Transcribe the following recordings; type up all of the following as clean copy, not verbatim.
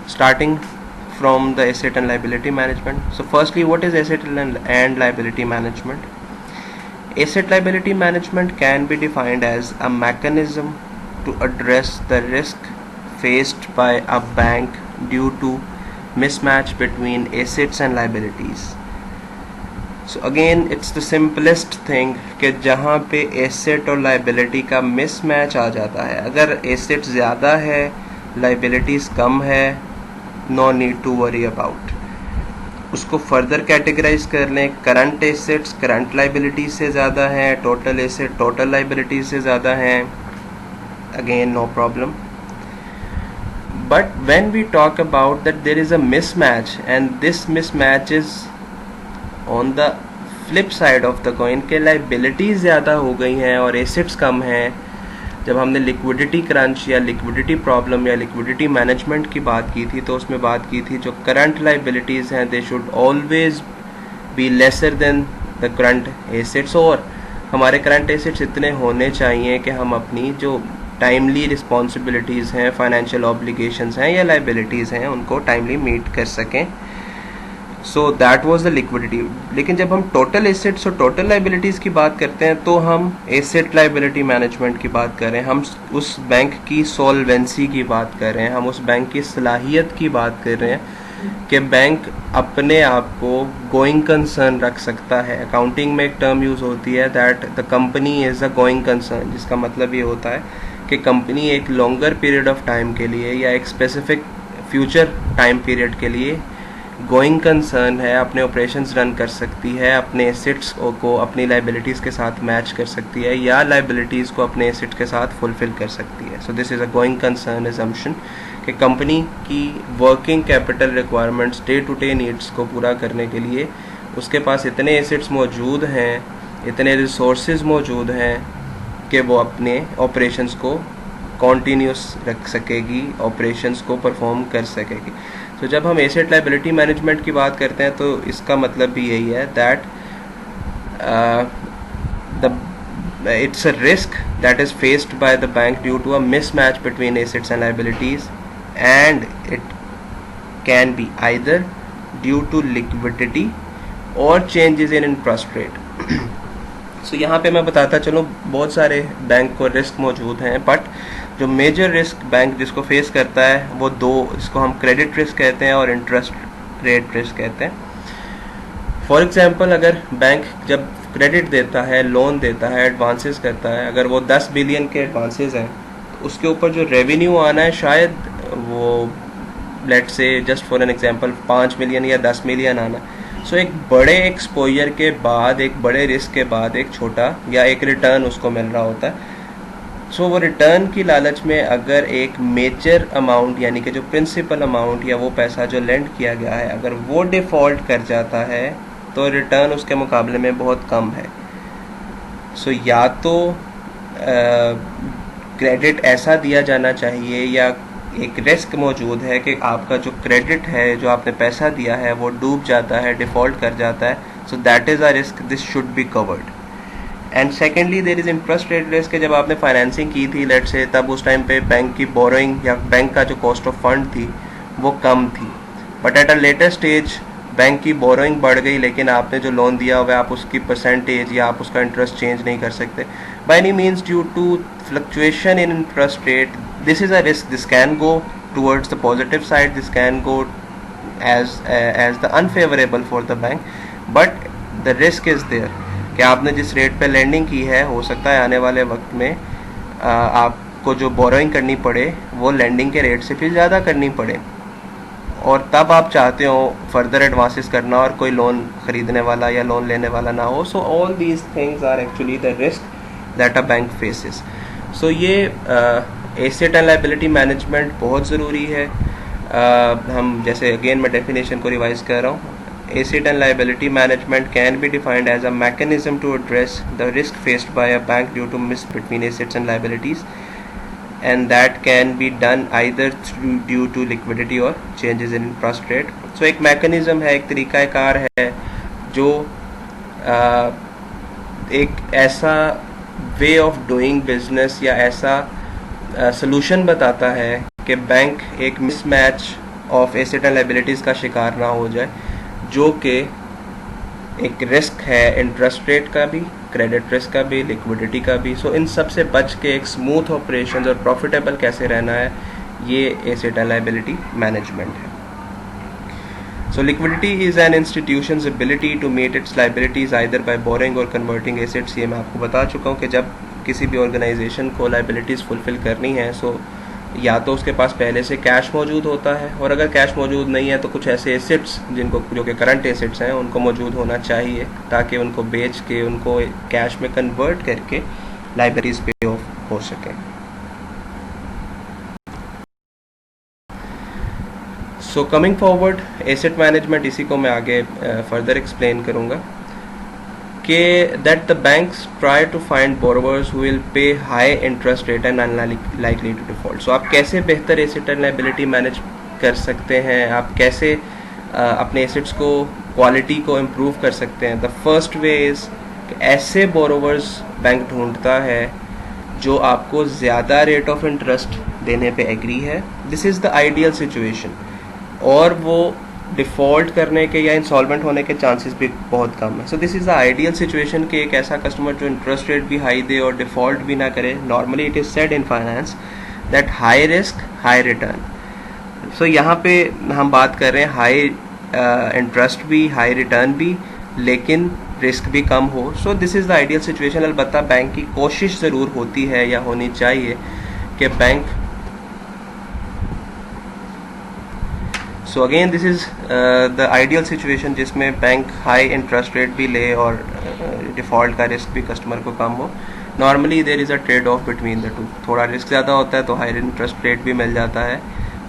starting from the asset and liability management. So firstly, what is asset and liability management? Asset liability management can be defined as a mechanism to address the risk faced by a bank due to mismatch between assets and liabilities. So again, it's the simplest thing कि जहाँ पे asset और liability का mismatch आ जाता है. अगर asset ज़्यादा है, लाइबिलिटीज़ कम है, no need to worry about. उसको फर्दर कैटेगराइज कर लें. करंट एसेट्स करंट लाइबिलिटीज से ज़्यादा हैं, टोटल एसेट टोटल लाइबिलिटीज से ज़्यादा हैं, again no problem. But when we talk about that there is a mismatch and this mismatch is on the flip side of the coin के liabilities ज़्यादा हो गई हैं और assets कम हैं. जब हमने liquidity crunch या liquidity problem या liquidity management की बात की थी तो उसमें बात की थी जो current liabilities हैं they should always be lesser than the current assets, और हमारे current assets इतने होने चाहिए कि हम अपनी जो टाइमली रिस्पॉन्सिबिलिटीज़ हैं, फाइनेंशियल ऑब्लिगेशंस हैं या लाइबिलिटीज़ हैं उनको टाइमली मीट कर सकें. So that was the liquidity. लेकिन जब हम टोटल एसेट्स और टोटल लाइबिलिटीज़ की बात करते हैं तो हम एसेट लाइबिलिटी मैनेजमेंट की बात कर रहे हैं, हम उस बैंक की सॉल्वेंसी की बात कर रहे हैं, हम उस बैंक की सलाहियत की बात कर रहे हैं कि बैंक अपने आप को गोइंग कंसर्न रख सकता है. अकाउंटिंग में एक टर्म यूज़ होती है that the company is a going concern, जिसका मतलब ये होता है कि कंपनी एक लॉन्गर पीरियड ऑफ टाइम के लिए या एक स्पेसिफिक फ्यूचर टाइम पीरियड के लिए गोइंग कंसर्न है, अपने ऑपरेशंस रन कर सकती है, अपने एसेट्स को अपनी लाइबिलिटीज़ के साथ मैच कर सकती है या लाइबिलिटीज़ को अपने एसेट्स के साथ फुलफिल कर सकती है. So this is a going concern assumption कि कंपनी की working capital requirements day to day needs को पूरा करने के लिए उसके पास इतने एसेट्स मौजूद हैं, इतने रिसोर्सेज मौजूद हैं कि वो अपने ऑपरेशंस को कॉन्टीन्यूस रख सकेगी, ऑपरेशंस को परफॉर्म कर सकेगी. तो जब हम एसेट लाइबिलिटी मैनेजमेंट की बात करते हैं तो इसका मतलब भी यही है that it's a risk that is faced by the bank due to a mismatch between assets and liabilities, and it can be either due to liquidity or changes in interest rate. So यहाँ पे मैं बताता चलूँ बहुत सारे bank को risk मौजूद हैं, बट जो मेजर रिस्क बैंक जिसको फेस करता है वो दो, इसको हम क्रेडिट रिस्क कहते हैं और इंटरेस्ट रेट रिस्क कहते हैं. फॉर एग्जांपल, अगर बैंक जब क्रेडिट देता है, लोन देता है, एडवांसेस करता है, अगर वो 10 बिलियन के एडवांसेस हैं तो उसके ऊपर जो रेवेन्यू आना है शायद वो let's say just for an example 5 million या 10 मिलियन आना. सो एक बड़े एक्सपोजर के बाद, एक बड़े रिस्क के बाद एक छोटा या एक रिटर्न उसको मिल रहा होता है. सो वो रिटर्न की लालच में अगर एक मेजर अमाउंट यानी कि जो प्रिंसिपल अमाउंट या वो पैसा जो लेंड किया गया है अगर वो डिफ़ॉल्ट कर जाता है तो रिटर्न उसके मुकाबले में बहुत कम है. सो या तो क्रेडिट ऐसा दिया जाना चाहिए या एक रिस्क मौजूद है कि आपका जो क्रेडिट है, जो आपने पैसा दिया है वो डूब जाता है, डिफ़ॉल्ट कर जाता है. So that is a risk, this should be covered. And secondly there is interest rate risk. जब आपने फाइनेंसिंग की थी लेट्स से, तब उस टाइम पे बैंक की बोरोइंग या बैंक का जो कॉस्ट ऑफ फंड थी वो कम थी, but at a later stage bank की बोरोइंग बढ़ गई, लेकिन आपने जो लोन दिया हुआ है आप उसकी परसेंटेज या आप उसका इंटरेस्ट चेंज नहीं कर सकते by any means due to fluctuation in interest rate. This is a risk. This can go towards the positive side. This can go as the unfavorable for the bank. But the risk is there कि आपने जिस rate पे landing की है हो सकता है आने वाले वक्त में आपको जो बोरोइंग करनी पड़े वो लैंडिंग के रेट से फिर ज़्यादा करनी पड़े, और तब आप चाहते हो फर्दर एडवांसेस करना और कोई लोन ख़रीदने वाला या लोन लेने वाला ना हो. So all these things are actually the risk that a bank faces. So ये एसेट एंड लाइबिलिटी मैनेजमेंट बहुत ज़रूरी है. हम जैसे अगेन मैं डेफिनेशन को रिवाइज कर रहा हूँ. Asset and liability management can be defined as a mechanism to address the risk faced by a bank due to miss between assets and liabilities, and that can be done either due to liquidity और changes in interest rate. So एक mechanism है, एक तरीक़ाकार है जो एक ऐसा way of doing business या ऐसा सोल्यूशन बताता है कि बैंक एक mismatch of asset and liabilities का शिकार ना हो जाए, जो कि एक रिस्क है इंटरेस्ट रेट का भी, क्रेडिट रिस्क का भी, लिक्विडिटी का भी। सो इन सब से बच के एक स्मूथ ऑपरेशंस और प्रॉफिटेबल कैसे रहना है, ये एसेट एंड लाइबिलिटी मैनेजमेंट है। So liquidity is an institution's ability to meet its liabilities either by borrowing or converting assets। ये मैं आपको बता चुका हूँ कि जब किसी भी ऑर्गेनाइजेशन को लाइबिलिटीज़ फुलफिल करनी है, सो या तो उसके पास पहले से कैश मौजूद होता है, और अगर कैश मौजूद नहीं है तो कुछ ऐसे एसेट्स जिनको, जो कि करंट एसेट्स हैं, उनको मौजूद होना चाहिए ताकि उनको बेच के उनको कैश में कन्वर्ट करके लाइबिलिटीज़ पे ऑफ हो सकें। So coming forward, asset management, इसी को मैं आगे फर्दर एक्सप्लेन करूँगा कि that the banks try to find borrowers who will pay high interest rate and unlikely to default. So आप कैसे बेहतर एसेट एंड लाइबिलिटी मैनेज कर सकते हैं, आप कैसे अपने एसेट्स को, क्वालिटी को इम्प्रूव कर सकते हैं। द फर्स्ट वे इज़ ऐसे बोरोवर्स बैंक ढूंढता है जो आपको ज़्यादा रेट ऑफ इंटरेस्ट देने पे एग्री है। This is the ideal situation, और वो डिफ़ॉल्ट करने के या इंसॉल्वेंट होने के चांसेस भी बहुत कम है। So this is the ideal situation कि एक ऐसा कस्टमर जो इंटरेस्ट रेट भी हाई दे और डिफ़ॉल्ट भी ना करे। Normally it is said in finance that high risk high return. So यहाँ पे हम बात कर रहे हैं हाई इंटरेस्ट भी, हाई रिटर्न भी, लेकिन रिस्क भी कम हो। So this is the ideal situation. अलबत्ता बैंक की कोशिश ज़रूर होती है या होनी चाहिए कि bank, so again this is the ideal situation जिसमें बैंक हाई इंटरेस्ट रेट भी ले और डिफ़ॉल्ट का रिस्क भी कस्टमर को कम हो। Normally there is a trade off between the two. थोड़ा रिस्क ज़्यादा होता है तो हाई इंटरेस्ट रेट भी मिल जाता है,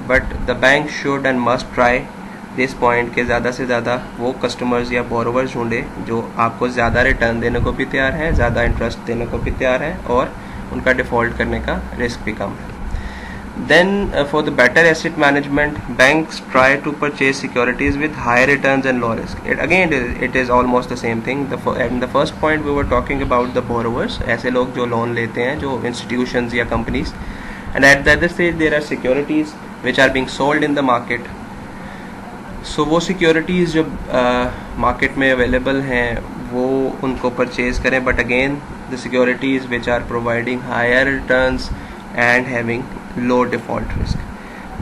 but the bank should and must try this point के ज़्यादा से ज़्यादा वो कस्टमर्स या बोरोवर्स ढूंढे जो आपको ज़्यादा रिटर्न देने को भी तैयार हैं, ज़्यादा इंटरेस्ट देने को भी तैयार हैं, और उनका डिफ़ॉल्ट करने का रिस्क भी कम है। Then for the better asset management, banks try to purchase securities with high returns and low risk. It is almost the same thing. In the first point we were talking about the borrowers, ऐसे लोग जो loan लेते हैं, जो institutions या companies, and at the other stage there are securities which are being sold in the market. So वो securities जो market में available हैं वो उनको purchase करें, but again the securities which are providing higher returns and having low default risk.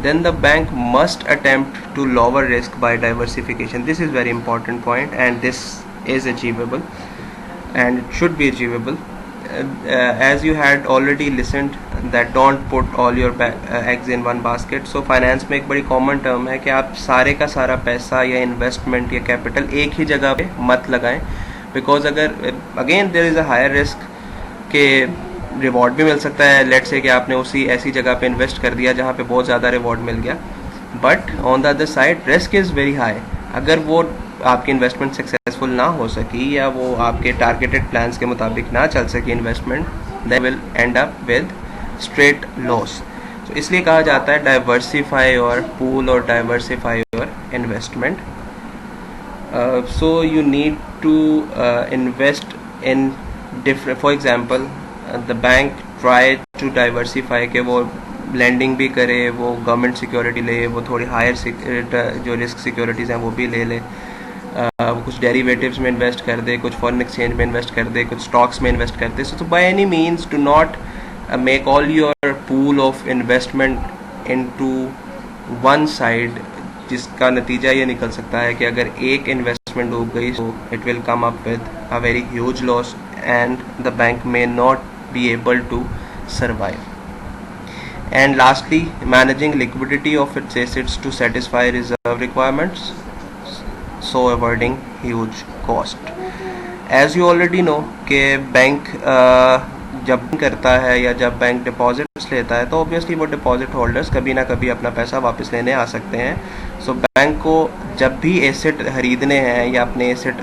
Then the bank must attempt to lower risk by diversification. This is very important point, and this is achievable and it should be achievable. As you had already listened that don't put all your eggs in one basket. So finance में एक बड़ी common term है कि आप सारे का सारा पैसा या investment या capital एक ही जगह पे मत लगाएं, because अगर again there is a higher risk के रिवॉर्ड भी मिल सकता है। लेट्स से कि आपने उसी ऐसी जगह पे इन्वेस्ट कर दिया जहाँ पे बहुत ज़्यादा रिवॉर्ड मिल गया, but on the other side risk is very high. अगर वो आपकी इन्वेस्टमेंट सक्सेसफुल ना हो सकी या वो आपके टारगेटेड प्लान्स के मुताबिक ना चल सकी investment, they will end up with straight loss. तो इसलिए कहा जाता है डाइवर्सिफाई योर पूल और diversify your investment. So you need to invest in different, for example the bank try to diversify के वो लैंडिंग भी करे, वो गवर्नमेंट सिक्योरिटी ले, वो थोड़ी हायर जो रिस्क सिक्योरिटीज़ हैं वो भी ले ले, वो कुछ डेरिवेटिव्स में इन्वेस्ट कर दे, कुछ फॉरेन एक्सचेंज में इन्वेस्ट कर दे, कुछ स्टॉक्स में इन्वेस्ट कर दे। So by any means do not make all your pool of investment into one side, जिसका नतीजा ये निकल सकता है कि अगर एक इन्वेस्टमेंट डूब गई तो it will come up with a very huge loss and the bank may not be able to survive. And lastly, managing liquidity of its assets to satisfy reserve requirements, so avoiding huge cost. As you already know कि bank जब करता है या जब bank deposits लेता है तो obviously वो डिपॉजिट होल्डर्स कभी ना कभी अपना पैसा वापस लेने आ सकते हैं। सो बैंक को जब भी एसेट खरीदने हैं या अपने एसेट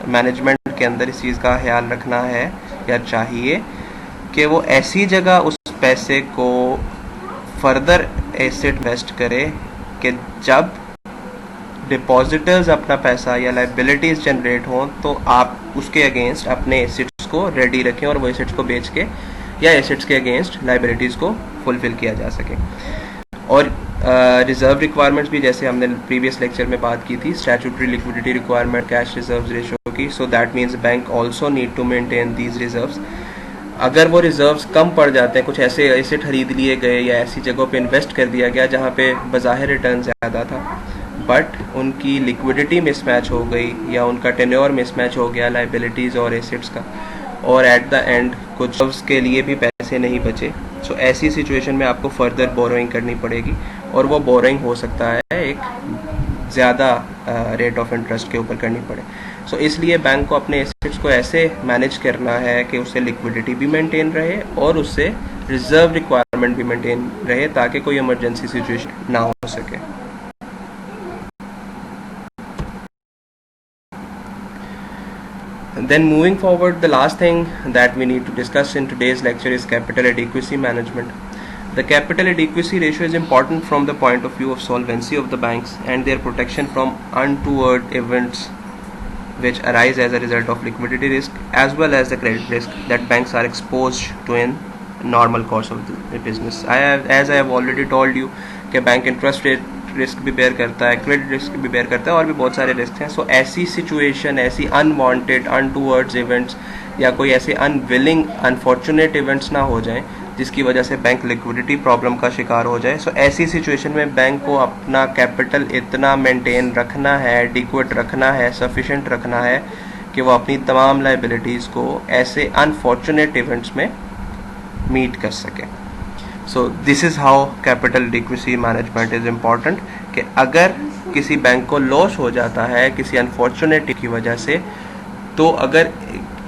मैनेजमेंट के अंदर इस चीज़ का ख्याल रखना है या चाहिए कि वो ऐसी जगह उस पैसे को फर्दर एसेट इन्वेस्ट करे कि जब डिपॉजिटर्स अपना पैसा या लाइबिलिटीज़ जनरेट हों तो आप उसके अगेंस्ट अपने एसेट्स को रेडी रखें और वो एसेट्स को बेच के या एसेट्स के अगेंस्ट लाइबिलिटीज़ को फुलफिल किया जा सके। और रिजर्व रिक्वायरमेंट्स भी जैसे हमने प्रीवियस लेक्चर में बात की थी, statutory liquidity requirement, cash reserve ratio की, so that means bank also need to maintain these reserves. अगर वो रिजर्व्स कम पड़ जाते हैं, कुछ ऐसे एसेट खरीद लिए गए या ऐसी जगहों पे इन्वेस्ट कर दिया गया जहाँ पे बज़ाहिर रिटर्न ज़्यादा था, बट उनकी लिक्विडिटी मिसमैच हो गई या उनका टेन्योर मिसमैच हो गया लाइबिलिटीज़ और एसेट्स का, और एट द एंड कुछ के लिए भी पैसे नहीं बचे, सो ऐसी सिचुएशन में आपको फर्दर बोरोइंग करनी पड़ेगी, और वो बोरोइंग हो सकता है एक ज़्यादा रेट ऑफ इंटरेस्ट के ऊपर करनी पड़े। सो इसलिए बैंक को अपने एसेट्स को ऐसे मैनेज करना है कि उससे लिक्विडिटी भी मेंटेन रहे और उससे रिजर्व रिक्वायरमेंट भी मेंटेन रहे, ताकि कोई इमरजेंसी सिचुएशन ना हो सके। Then moving forward, the last thing that we need to discuss in today's lecture is capital adequacy management. The capital adequacy ratio is important from the point of view of solvency of the banks and their protection from untoward events which arise as a result of liquidity risk as well as the credit risk that banks are exposed to in normal course of the business. As I have already told you कि bank interest rate risk भी bear करता है, credit risk भी bear करता है, और भी बहुत सारे रिस्क हैं। सो ऐसी सिचुएशन, ऐसी अनवांटेड अनटूवर्ड्स इवेंट्स या कोई ऐसे अनविलिंग अनफॉर्चुनेट इवेंट्स ना हो जाएं जिसकी वजह से बैंक लिक्विडिटी प्रॉब्लम का शिकार हो जाए। सो ऐसी सिचुएशन में बैंक को अपना कैपिटल इतना मेंटेन रखना है, एडिक्वेट रखना है, सफिशिएंट रखना है कि वो अपनी तमाम लाइबिलिटीज़ को ऐसे अनफॉर्चुनेट इवेंट्स में मीट कर सके। सो this is how capital adequacy management is important, कि अगर किसी बैंक को लॉस हो जाता है किसी अनफॉर्चुनेट की वजह से, तो अगर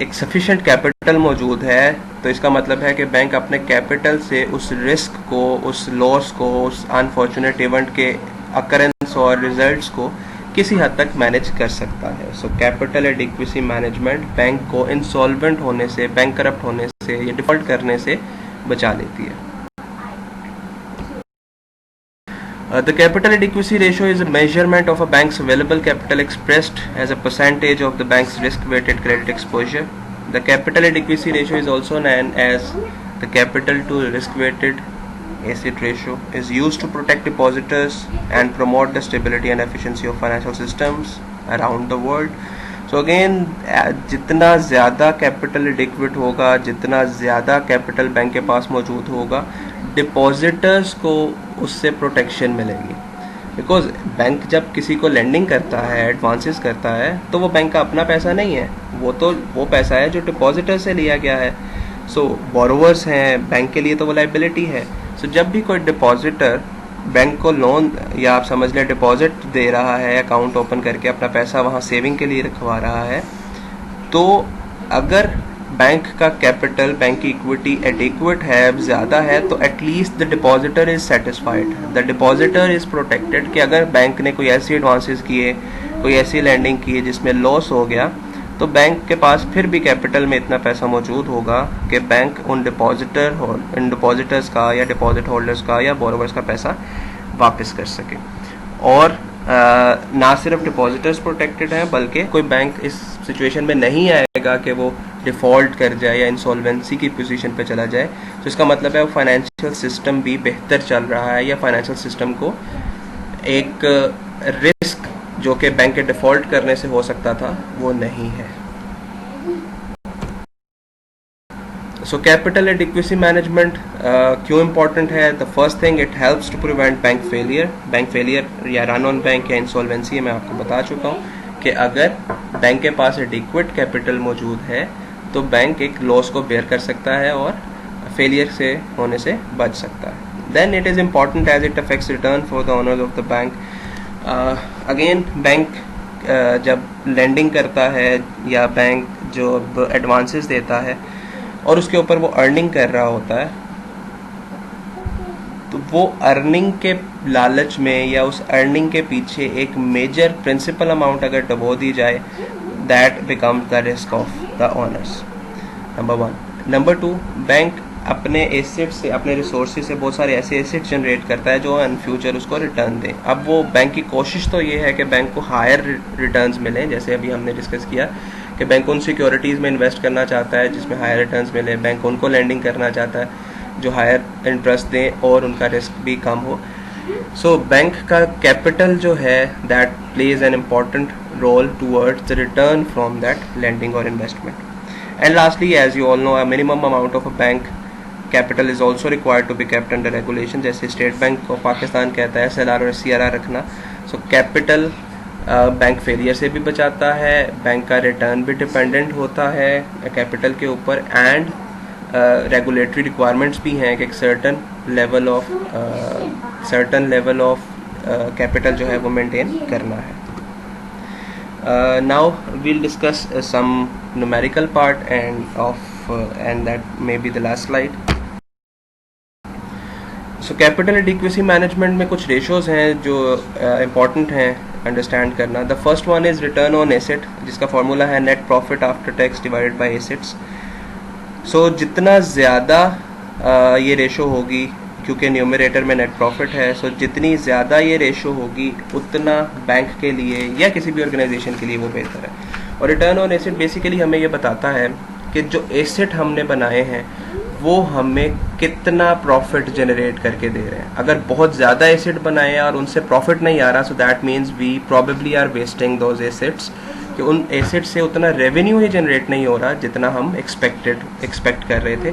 एक सफिशिएंट कैपिटल मौजूद है तो इसका मतलब है कि बैंक अपने कैपिटल से उस रिस्क को, उस लॉस को, उस अनफॉर्चुनेट इवेंट के अकरेंस और रिजल्ट्स को किसी हद तक मैनेज कर सकता है। So capital adequacy management bank को इंसॉल्वेंट होने से, बैंक करप्ट होने से या डिफॉल्ट करने से बचा लेती है। The capital adequacy ratio is a measurement of a bank's available capital expressed as a percentage of the bank's risk-weighted credit exposure. The capital adequacy ratio is also known as the capital to risk-weighted asset ratio. Is used to protect depositors and promote the stability and efficiency of financial systems around the world. So again, जितना ज़्यादा capital adequate होगा, जितना ज़्यादा capital bank के पास मौजूद होगा, depositors को उससे प्रोटेक्शन मिलेगी। बिकॉज बैंक जब किसी को लेंडिंग करता है, एडवांसेस करता है, तो वो बैंक का अपना पैसा नहीं है, वो पैसा है जो डिपॉजिटर से लिया गया है। सो बोरोवर्स हैं, बैंक के लिए तो वो लाइबिलिटी है। सो जब भी कोई डिपॉजिटर बैंक को लोन या आप समझ लें डिपॉजिट दे रहा है, अकाउंट ओपन करके अपना पैसा वहाँ सेविंग के लिए रखवा रहा है, तो अगर बैंक का कैपिटल, बैंक की इक्विटी एडिक्वेट है, ज़्यादा है, तो at least the depositor is satisfied, the depositor is protected, कि अगर बैंक ने कोई ऐसी एडवांसेस किए, कोई ऐसी लैंडिंग की है जिसमें लॉस हो गया, तो बैंक के पास फिर भी कैपिटल में इतना पैसा मौजूद होगा कि बैंक उन डिपॉजिटर्स का या डिपॉजिट होल्डर्स का या बोरोवर्स का पैसा वापस कर सके। और ना सिर्फ डिपॉजिटर्स प्रोटेक्टेड हैं, बल्कि कोई बैंक इस सिचुएशन में नहीं आएगा कि वो डिफ़ॉल्ट कर जाए या इंसॉल्वेंसी की पोजीशन पे चला जाए। तो इसका मतलब है वो फाइनेंशियल सिस्टम भी बेहतर चल रहा है, या फाइनेंशियल सिस्टम को एक रिस्क जो कि बैंक के डिफ़ॉल्ट करने से हो सकता था वो नहीं है। सो कैपिटल एडिक्वेसी मैनेजमेंट क्यों इम्पॉर्टेंट है? The first thing, it helps to prevent bank failure या रन ऑन बैंक या इंसॉल्वेंसी। मैं आपको बता चुका हूँ कि अगर बैंक के पास एडिक्वेट कैपिटल मौजूद है तो बैंक एक लॉस को बेयर कर सकता है और फेलियर से होने से बच सकता है। Then it is important as it affects return for the owners of the bank. Again bank जब लेंडिंग करता है या बैंक जो एडवांसेस देता है और उसके ऊपर वो अर्निंग कर रहा होता है, तो वो अर्निंग के लालच में या उस अर्निंग के पीछे एक मेजर प्रिंसिपल अमाउंट अगर डबो दी जाए, that becomes the risk of the owners, number 1। Number 2, bank अपने एसेट से, अपने रिसोर्सेज से बहुत सारे ऐसे एसेट जनरेट करता है जो इन फ्यूचर उसको रिटर्न दें। अब वो बैंक की कोशिश तो ये है कि बैंक को हायर रिटर्न्स मिलें, जैसे अभी हमने डिस्कस किया कि बैंक उन सिक्योरिटीज़ में इन्वेस्ट करना चाहता है जिसमें हायर रिटर्न्स मिले, बैंक उनको लैंडिंग करना चाहता है जो हायर इंटरेस्ट दें और उनका रिस्क भी कम हो। सो बैंक का कैपिटल जो है that plays an important role towards the return from that lending और investment. And lastly, as you all know, a minimum amount of a bank capital is also required to be kept under regulation. जैसे State Bank of Pakistan कहता है SLR और CRR रखना. So capital bank failure से भी बचाता है, bank का रिटर्न भी डिपेंडेंट होता है कैपिटल के ऊपर, एंड रेगुलेटरी रिक्वायरमेंट्स भी हैं कि एक सर्टन लेवल ऑफ कैपिटल जो है वो मेंटेन करना है. Now we'll discuss some numerical part and that may be the last slide. So capital adequacy management में कुछ रेशोज हैं जो इम्पॉर्टेंट हैं अंडरस्टैंड करना. The first one is return on asset, जिसका फॉर्मूला है net profit after tax divided by assets. So जितना ज़्यादा ये रेशो होगी, क्योंकि न्यूमरेटर में नेट प्रॉफिट है, सो जितनी ज़्यादा ये रेशो होगी उतना बैंक के लिए या किसी भी ऑर्गेनाइजेशन के लिए वो बेहतर है. और रिटर्न ऑन एसेट बेसिकली हमें ये बताता है कि जो एसेट हमने बनाए हैं वो हमें कितना प्रॉफिट जनरेट करके दे रहे हैं. अगर बहुत ज़्यादा एसेट बनाए हैं और उनसे प्रॉफिट नहीं आ रहा, so that means we probably are wasting those assets, कि उन एसेट से उतना रेवेन्यू ही जनरेट नहीं हो रहा जितना हम एक्सपेक्ट कर रहे थे.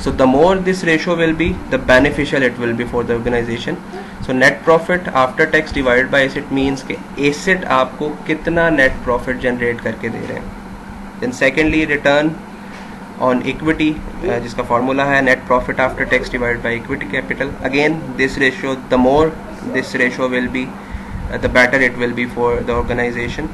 So the more this ratio will be, the beneficial it will be for the organisation. So net profit after tax divided by asset means के एसेट आपको कितना नेट प्रॉफिट जनरेट करके दे रहे हैं. Then secondly, return on equity, जिसका formula है net profit after tax divided by equity capital. Again this ratio, the more this ratio will be, the better it will be for the organisation.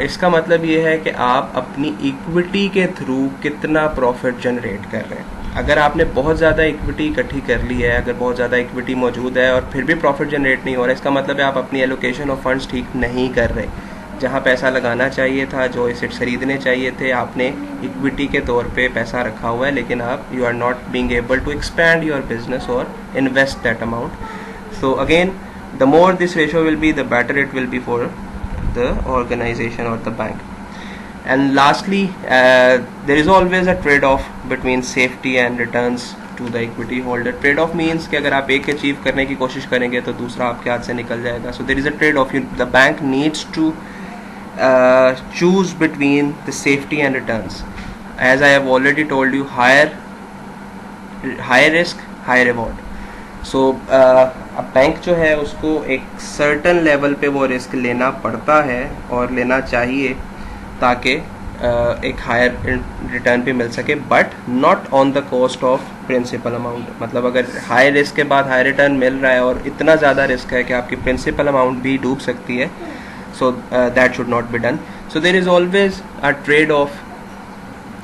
इसका मतलब ये है कि आप अपनी equity के थ्रू कितना प्रॉफिट जनरेट कर रहे हैं. अगर आपने बहुत ज़्यादा इक्विटी इकट्ठी कर ली है, अगर बहुत ज़्यादा इक्विटी मौजूद है और फिर भी प्रॉफिट जनरेट नहीं हो रहा, इसका मतलब है आप अपनी एलोकेशन ऑफ फंड्स ठीक नहीं कर रहे. जहाँ पैसा लगाना चाहिए था, जो एसेट्स खरीदने चाहिए थे, आपने इक्विटी के तौर पे पैसा रखा हुआ है, लेकिन आप you are not being able to expand your business और invest that amount. So again, the more this ratio will be, the better it will be for the organization or the bank. And lastly, there is always a trade-off between safety and returns to the equity holder. Trade-off means कि अगर आप एक achieve करने की कोशिश करेंगे तो दूसरा आपके हाथ से निकल जाएगा. So there is a trade-off. The bank needs to choose between the safety and returns. As I have already told you, higher risk, high reward. सो अब बैंक जो है उसको एक सर्टन लेवल पे वो रिस्क लेना पड़ता है और लेना चाहिए ताकि एक हायर रिटर्न भी मिल सके, but not on the cost of principal amount. मतलब अगर हाई रिस्क के बाद हाई रिटर्न मिल रहा है और इतना ज़्यादा रिस्क है कि आपकी प्रिंसिपल अमाउंट भी डूब सकती है, so that should not be done. So there is always a trade off,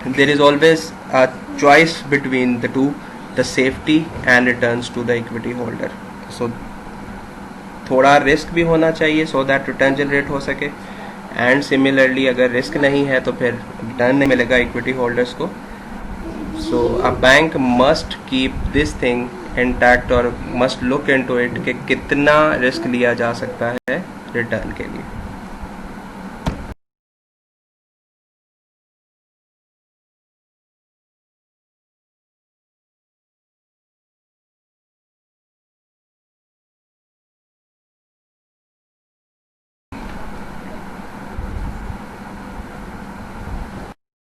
there is always a choice between the two, the safety and returns to the equity holder. So थोड़ा risk भी होना चाहिए so that return generate हो सके, and similarly अगर risk नहीं है तो फिर रिटर्न नहीं मिलेगा इक्विटी होल्डर्स को. So a bank must keep this thing intact और मस्ट लुक इनटू इट कि कितना रिस्क लिया जा सकता है रिटर्न के लिए.